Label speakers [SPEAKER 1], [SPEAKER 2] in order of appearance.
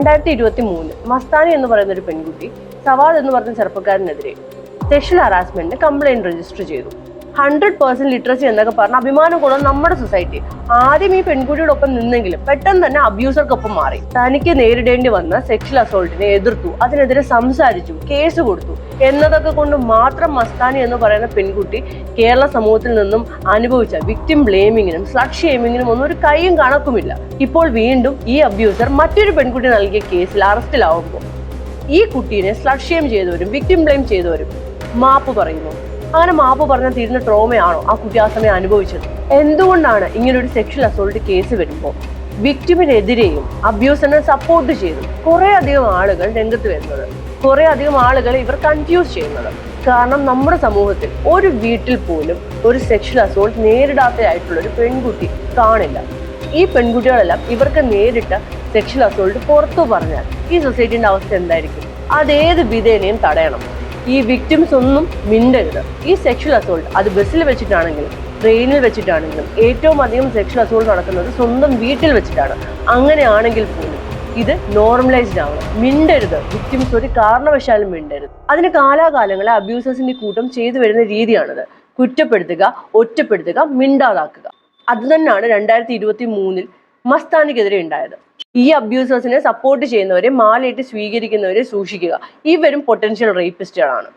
[SPEAKER 1] 2023 മസ്താനി എന്ന് പറയുന്ന ഒരു പെൺകുട്ടി സവാദ് എന്ന് പറയുന്ന ചെറുപ്പക്കാരനെതിരെ സെക്ഷൽ ഹറാസ്മെന്റിന് കംപ്ലൈന്റ് രജിസ്റ്റർ ചെയ്തു. 100% ലിറ്ററസി എന്നൊക്കെ പറഞ്ഞ അഭിമാനം കൊള്ളുന്ന നമ്മുടെ സൊസൈറ്റി ആദ്യം ഈ പെൺകുട്ടിയോടൊപ്പം നിന്നെങ്കിലും പെട്ടെന്ന് തന്നെ അബ്യൂസർക്കൊപ്പം മാറി. തനിക്ക് നേരിടേണ്ടി വന്ന സെക്ഷൽ അസോൾട്ടിനെ എതിർത്തു, അതിനെതിരെ സംസാരിച്ചു, കേസ് കൊടുത്തു എന്നതൊക്കെ കൊണ്ട് മാത്രം മസ്താനി എന്ന് പറയുന്ന പെൺകുട്ടി കേരള സമൂഹത്തിൽ നിന്നും അനുഭവിച്ച വിക്ടിം ബ്ലെയിമിങ്ങിനും സ്ലട്ട് ഷെയ്മിങ്ങിനും ഒന്നും ഒരു കൈയും കണക്കുമില്ല. ഇപ്പോൾ വീണ്ടും ഈ അബ്യൂസർ മറ്റൊരു പെൺകുട്ടി നൽകിയ കേസിൽ അറസ്റ്റിലാവുമ്പോൾ ഈ കുട്ടീനെ സ്ലട്ട് ഷെയിം ചെയ്തവരും വിക്ടിം ബ്ലെയിം ചെയ്തവരും മാപ്പ് പറയുന്നു. അങ്ങനെ മാപ്പ് പറഞ്ഞാൽ തീരുന്ന ട്രോമയാണോ ആ കുട്ടി ആ സമയം അനുഭവിച്ചത്? എന്തുകൊണ്ടാണ് ഇങ്ങനൊരു സെക്ഷൽ അസോൾട്ട് കേസ് വരുമ്പോൾ വിക്ടിമിനെതിരെയും അബ്യൂസറിനെ സപ്പോർട്ട് ചെയ്തു കുറെ അധികം ആളുകൾ രംഗത്ത് വരുന്നത്, കുറെ അധികം ആളുകൾ ഇവർ കൺഫ്യൂസ് ചെയ്യുന്നത്? കാരണം നമ്മുടെ സമൂഹത്തിൽ ഒരു വീട്ടിൽ പോലും ഒരു സെക്ഷൽ അസോൾട്ട് നേരിടാത്തതായിട്ടുള്ള ഒരു പെൺകുട്ടി കാണില്ല. ഈ പെൺകുട്ടികളെല്ലാം ഇവർക്ക് നേരിട്ട സെക്ഷൽ അസോൾട്ട് പുറത്തു പറഞ്ഞാൽ ഈ സൊസൈറ്റിന്റെ അവസ്ഥ എന്തായിരിക്കും? അതേത് വിധേനയും തടയണം. ഈ വിക്ടിംസ് ഒന്നും മിണ്ടരുത്. ഈ സെക്ഷൽ അസോൾട്ട് അത് ബസ്സിൽ വെച്ചിട്ടാണെങ്കിലും ട്രെയിനിൽ വെച്ചിട്ടാണെങ്കിലും ഏറ്റവും അധികം സെക്ഷൽ അസോൾട്ട് നടക്കുന്നത് സ്വന്തം വീട്ടിൽ വെച്ചിട്ടാണ്. അങ്ങനെയാണെങ്കിൽ പോലും ഇത് നോർമലൈസ്ഡ് ആവണം. മിണ്ടരുത്. വിക്ടിംസ് ഒരു കാരണവശാലും മിണ്ടരുത്. അതിന് കാലാകാലങ്ങളെ അബ്യൂസേഴ്സിന്റെ കൂട്ടം ചെയ്തു വരുന്ന രീതിയാണിത്. കുറ്റപ്പെടുത്തുക, ഒറ്റപ്പെടുത്തുക, മിണ്ടാതാക്കുക. അത് തന്നെയാണ് 2023 മസ്താനിക്കെതിരെ ഉണ്ടായത്. ഈ അബ്യൂസേഴ്സിനെ സപ്പോർട്ട് ചെയ്യുന്നവരെ മാലയിട്ട് സ്വീകരിക്കുന്നവരെ സൂക്ഷിക്കുക. ഇവരും പൊട്ടൻഷ്യൽ റേപ്പിസ്റ്റുകളാണ്.